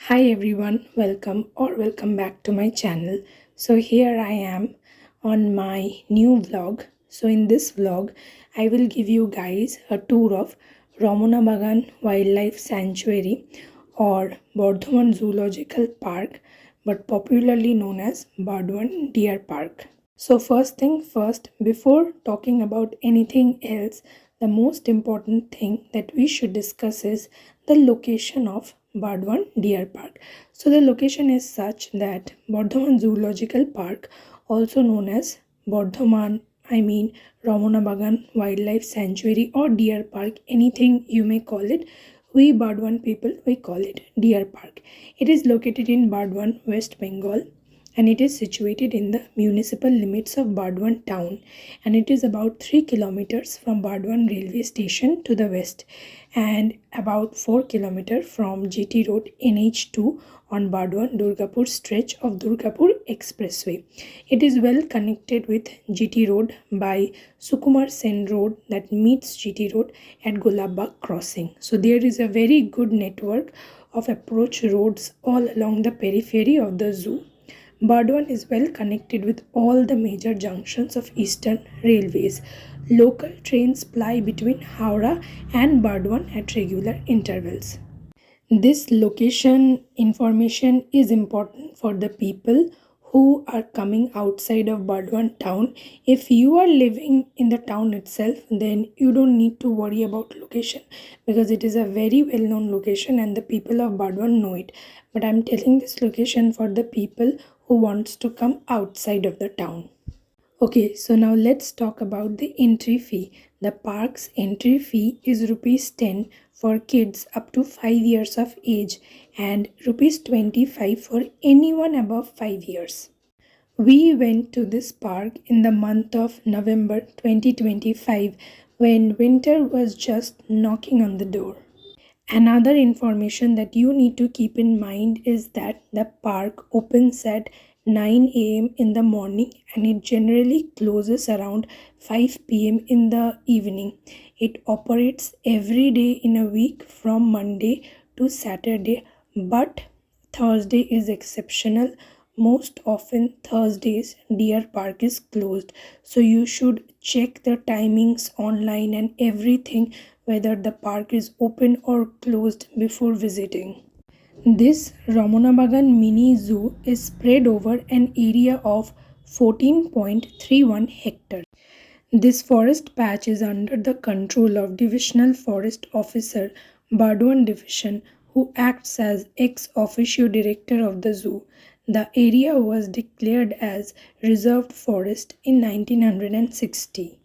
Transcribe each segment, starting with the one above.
Hi everyone, welcome back to my channel. So here I am on my new vlog. So in this vlog, I will give you guys a tour of Ramnabagan Wildlife Sanctuary or Bardhaman Zoological Park, but popularly known as Burdwan Deer Park. So first thing first, before talking about anything else, the most important thing that we should discuss is the location of Bardwan Deer Park. So the location is such that Bardhaman Zoological Park, also known as Bardhaman, Ramnabagan Wildlife Sanctuary or Deer Park, anything you may call it, we Burdwan people we call it Deer Park. It is located in Burdwan, West Bengal, and it is situated in the municipal limits of Burdwan town, and it is about 3 kilometers from Burdwan railway station to the west and about 4 kilometers from GT Road NH2 on Burdwan Durgapur stretch of Durgapur Expressway. It is well connected with GT Road by Sukumar Sen Road that meets GT Road at Gulabagh crossing. So there is a very good network of approach roads all along the periphery of the zoo. Burdwan is well connected with all the major junctions of Eastern Railways. Local trains ply between Howrah and Burdwan at regular intervals. This location information is important for the people who are coming outside of Burdwan town. If you are living in the town itself, then you don't need to worry about location because it is a very well known location and the people of Burdwan know it. But I'm telling this location for the people who wants to come outside of the town. Okay, so now let's talk about the entry fee. The park's entry fee is rupees 10 for kids up to 5 years of age and rupees 25 for anyone above 5 years. We went to this park in the month of November 2025 when winter was just knocking on the door. Another information that you need to keep in mind is that the park opens at 9 a.m. in the morning and it generally closes around 5 p.m. in the evening. It operates every day in a week from Monday to Saturday, but Thursday is exceptional. Most often, Thursdays, Deer Park is closed, so you should check the timings online and everything whether the park is open or closed before visiting. This Ramnabagan mini zoo is spread over an area of 14.31 hectares. This forest patch is under the control of Divisional Forest Officer Burdwan Division, who acts as ex officio director of the zoo. The area was declared as reserved forest in 1960.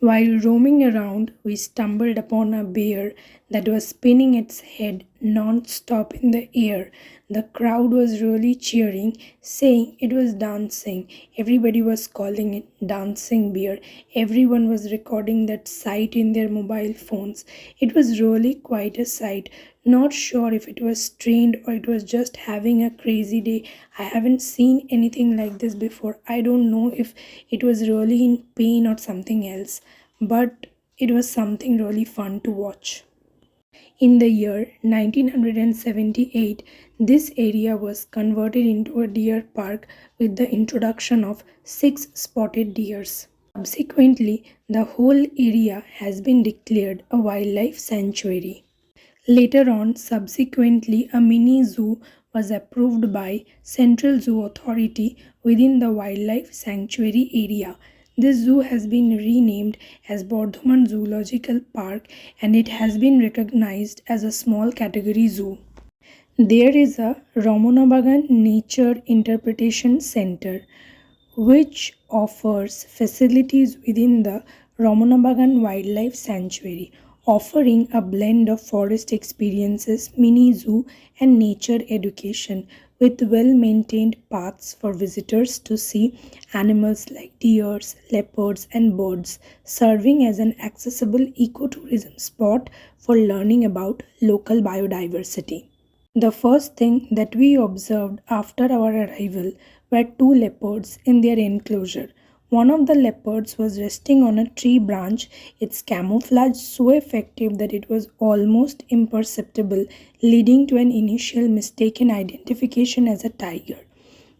While roaming around, we stumbled upon a bear that was spinning its head non-stop in the air. The crowd was really cheering, saying it was dancing. Everybody was calling it dancing bear. Everyone was recording that sight in their mobile phones. It was really quite a sight. Not sure if it was trained or it was just having a crazy day. I haven't seen anything like this before. I don't know if it was really in pain or something else, but it was something really fun to watch. In the year 1978, this area was converted into a deer park with the introduction of 6 spotted deers. Subsequently, the whole area has been declared a wildlife sanctuary. Later on, subsequently, a mini zoo was approved by Central Zoo Authority within the wildlife sanctuary area. This zoo has been renamed as Bardhaman Zoological Park and it has been recognized as a small category zoo. There is a Ramnabagan Nature Interpretation Center which offers facilities within the Ramnabagan Wildlife Sanctuary, offering a blend of forest experiences, mini zoo, and nature education with well maintained paths for visitors to see animals like deers, leopards, and birds, serving as an accessible ecotourism spot for learning about local biodiversity. The first thing that we observed after our arrival were 2 leopards in their enclosure. One of the leopards was resting on a tree branch, its camouflage so effective that it was almost imperceptible, leading to an initial mistaken identification as a tiger.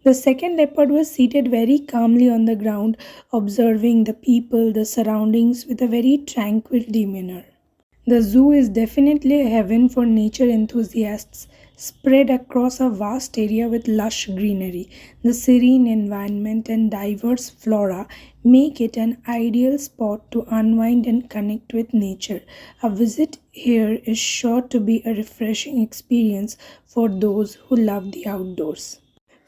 The second leopard was seated very calmly on the ground, observing the people, the surroundings with a very tranquil demeanor. The zoo is definitely a heaven for nature enthusiasts, spread across a vast area with lush greenery. The serene environment and diverse flora make it an ideal spot to unwind and connect with nature. A visit here is sure to be a refreshing experience for those who love the outdoors.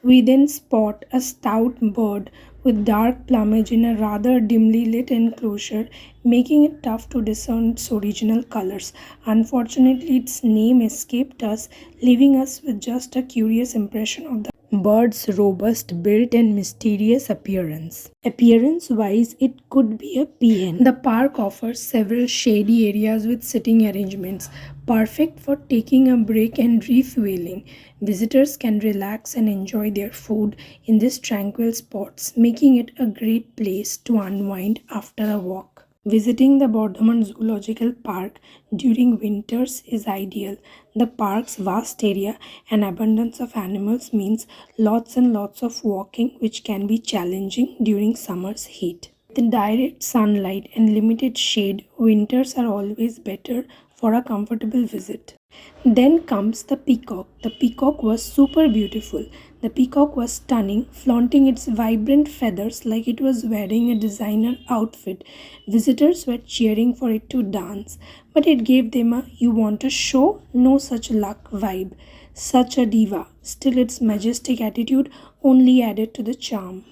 We then spot a stout bird with dark plumage in a rather dimly lit enclosure, making it tough to discern its original colors. Unfortunately, its name escaped us, leaving us with just a curious impression of the bird's robust build and mysterious appearance. Appearance wise, it could be a peahen. The park offers several shady areas with sitting arrangements, perfect for taking a break and refueling. Visitors can relax and enjoy their food in these tranquil spots, making it a great place to unwind after a walk. Visiting the Bardhaman Zoological Park during winters is ideal. The park's vast area and abundance of animals means lots and lots of walking, which can be challenging during summer's heat. With direct sunlight and limited shade, winters are always better for a comfortable visit. Then comes the peacock. The peacock was super beautiful. The peacock was stunning, flaunting its vibrant feathers like it was wearing a designer outfit. Visitors were cheering for it to dance, but it gave them a "you want a show? No such luck" vibe. Such a diva. Still, its majestic attitude only added to the charm.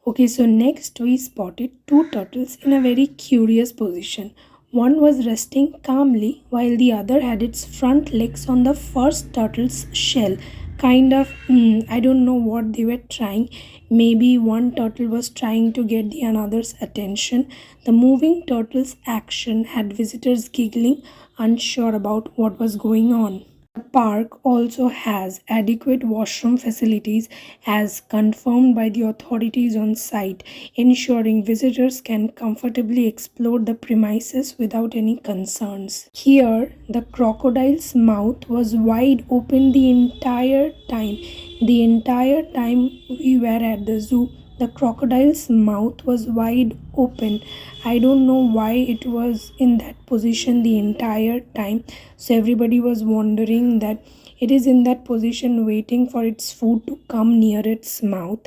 Okay, so next we spotted two turtles in a very curious position. One was resting calmly while the other had its front legs on the first turtle's shell. Kind of, I don't know what they were trying. Maybe one turtle was trying to get the another's attention. The moving turtle's action had visitors giggling, unsure about what was going on. The park also has adequate washroom facilities as confirmed by the authorities on site, ensuring visitors can comfortably explore the premises without any concerns. Here, the crocodile's mouth was wide open the entire time. The entire time we were at the zoo, the crocodile's mouth was wide open. I don't know why it was in that position the entire time. So everybody was wondering that it is in that position waiting for its food to come near its mouth.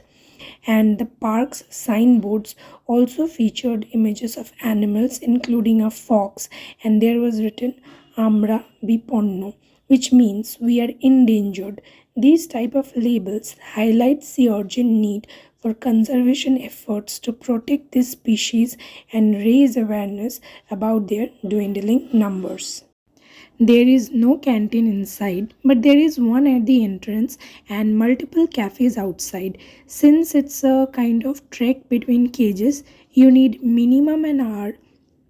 And the park's signboards also featured images of animals, including a fox, and there was written Amra Biponno, which means we are endangered. These type of labels highlights the urgent need for conservation efforts to protect this species and raise awareness about their dwindling numbers. There is no canteen inside, but there is one at the entrance and multiple cafes outside. Since it's a kind of trek between cages, you need minimum an hour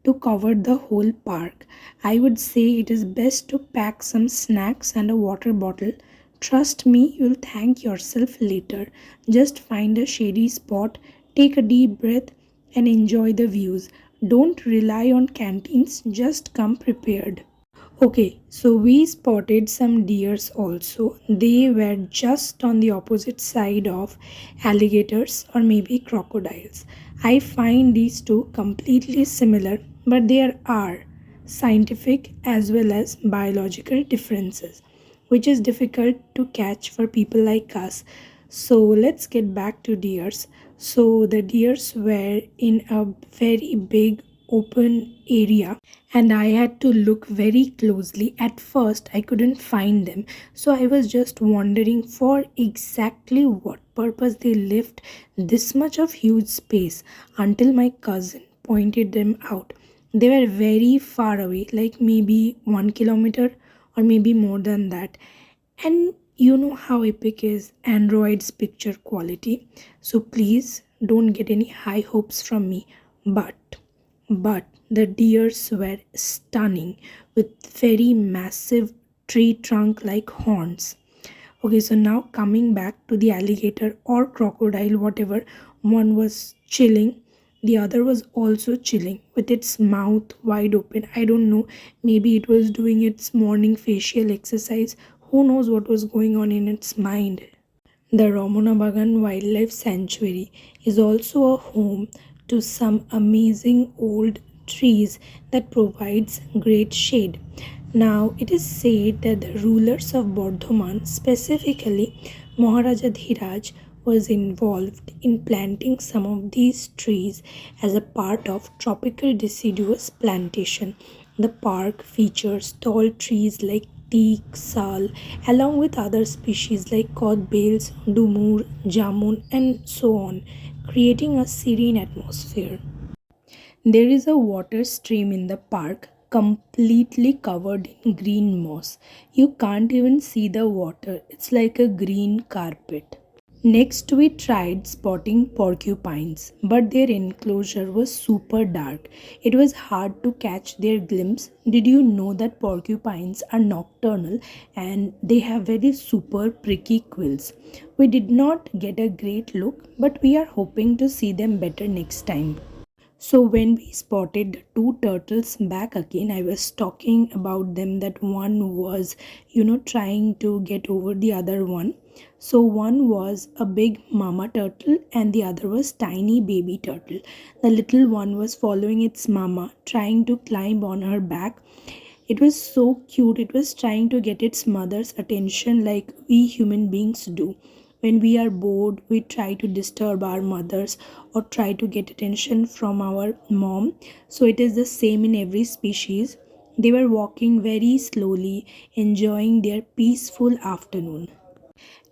to cover the whole park. I would say it is best to pack some snacks and a water bottle. Trust me, you'll thank yourself later. Just find a shady spot, take a deep breath, and enjoy the views. Don't rely on canteens, just come prepared. Okay, so we spotted some deers also. They were just on the opposite side of alligators or maybe crocodiles. I find these two completely similar, but there are scientific as well as biological differences, which is difficult to catch for people like us. So let's get back to deers. So the deers were in a very big open area and I had to look very closely. At first, I couldn't find them, so I was just wondering for exactly what purpose they left this much of huge space until my cousin pointed them out. They were very far away, like maybe 1 kilometer or maybe more than that. And you know how epic is Android's picture quality, so please don't get any high hopes from me. But the deers were stunning with very massive tree trunk like horns. Okay, so now coming back to the alligator or crocodile, whatever one was chilling. The other was also chilling with its mouth wide open. I don't know, maybe it was doing its morning facial exercise. Who knows what was going on in its mind? The Ramnabagan Wildlife Sanctuary is also a home to some amazing old trees that provides great shade. Now it is said that the rulers of Bardhaman, specifically Maharaja Dhiraj, was involved in planting some of these trees as a part of tropical deciduous plantation. The park features tall trees like teak, sal, along with other species like codbales, dumur, jamun, and so on, creating a serene atmosphere. There is a water stream in the park completely covered in green moss. You can't even see the water, it's like a green carpet. Next, we tried spotting porcupines, but their enclosure was super dark. It was hard to catch their glimpse. Did you know that porcupines are nocturnal and they have very super pricky quills? We did not get a great look, but we are hoping to see them better next time. So when we spotted the two turtles back again, I was talking about them that one was, trying to get over the other one. So one was a big mama turtle and the other was tiny baby turtle. The little one was following its mama, trying to climb on her back. It was so cute. It was trying to get its mother's attention like we human beings do. When we are bored, we try to disturb our mothers or try to get attention from our mom. So it is the same in every species. They were walking very slowly, enjoying their peaceful afternoon.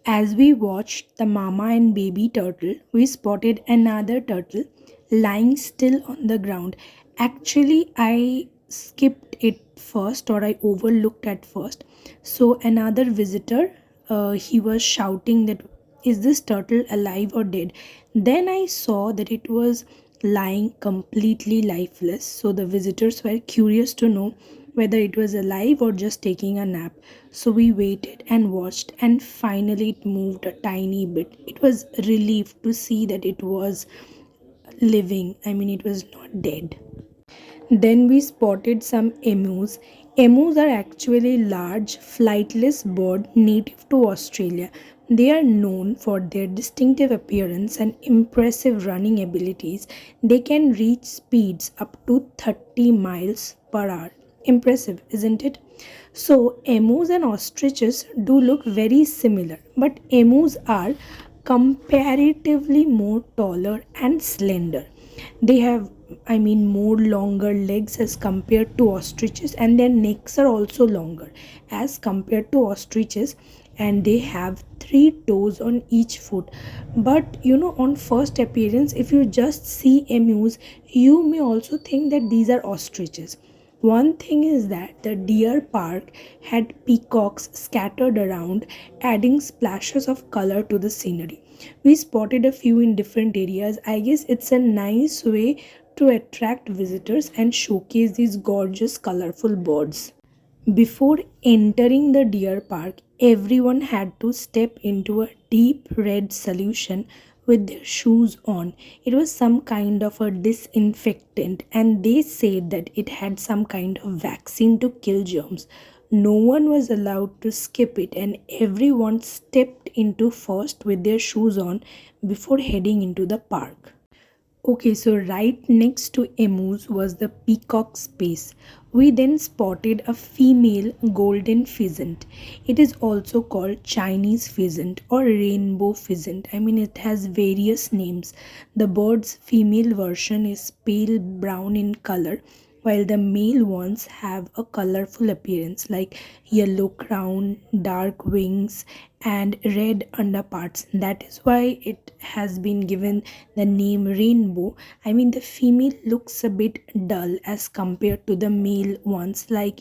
As we watched the mama and baby turtle, we spotted another turtle lying still on the ground. Actually, I skipped it first or I overlooked at first. So, another visitor, he was shouting that, is this turtle alive or dead? Then I saw that it was lying completely lifeless. So, the visitors were curious to know whether it was alive or just taking a nap. So we waited and watched, and finally it moved a tiny bit. It was relief to see that it was living. I mean, it was not dead. Then we spotted some emus. Emus are actually large, flightless bird native to Australia. They are known for their distinctive appearance and impressive running abilities. They can reach speeds up to 30 miles per hour. Impressive, isn't it? So, emus and ostriches do look very similar, but emus are comparatively more taller and slender. They have, more longer legs as compared to ostriches, and their necks are also longer as compared to ostriches, and they have three toes on each foot. But on first appearance, if you just see emus, you may also think that these are ostriches. One thing is that the deer park had peacocks scattered around, adding splashes of color to the scenery. We spotted a few in different areas. I guess it's a nice way to attract visitors and showcase these gorgeous, colorful birds. Before entering the deer park, everyone had to step into a deep red solution with their shoes on. It was some kind of a disinfectant, and they said that it had some kind of vaccine to kill germs. No one was allowed to skip it, and everyone stepped into first with their shoes on before heading into the park. Okay, so right next to emus was the peacock space. We then spotted a female golden pheasant. It is also called Chinese pheasant or rainbow pheasant. It has various names. The bird's female version is pale brown in color, while the male ones have a colorful appearance like yellow crown, dark wings, and red underparts. That is why it has been given the name rainbow. The female looks a bit dull as compared to the male ones. Like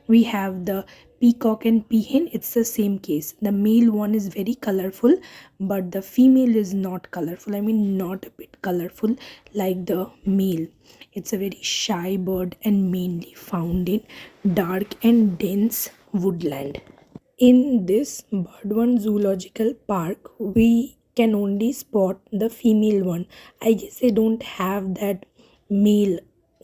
we have the peacock and peahen, it's the same case. The male one is very colorful, but the female is not colorful. Not a bit colorful like the male. It's a very shy bird and mainly found in dark and dense woodland. In this Burdwan Zoological Park, we can only spot the female one. I guess they don't have that male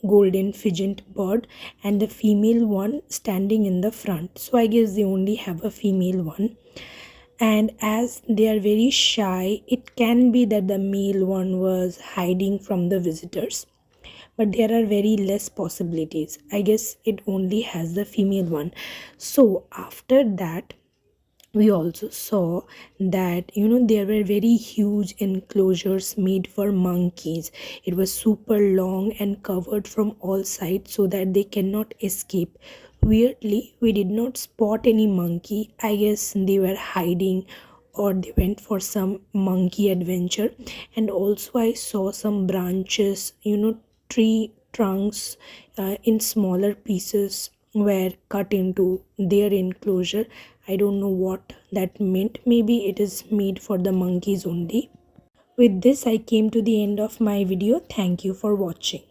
golden pheasant bird and the female one standing in the front. So I guess they only have a female one. And as they are very shy, it can be that the male one was hiding from the visitors. But there are very less possibilities. I guess it only has the female one. So after that, we also saw that there were very huge enclosures made for monkeys. It was super long and covered from all sides so that they cannot escape. Weirdly, we did not spot any monkey. I guess they were hiding or they went for some monkey adventure. And also I saw some branches, tree trunks in smaller pieces were cut into their enclosure. I don't know what that meant. Maybe it is made for the monkeys only. With this, I came to the end of my video. Thank you for watching.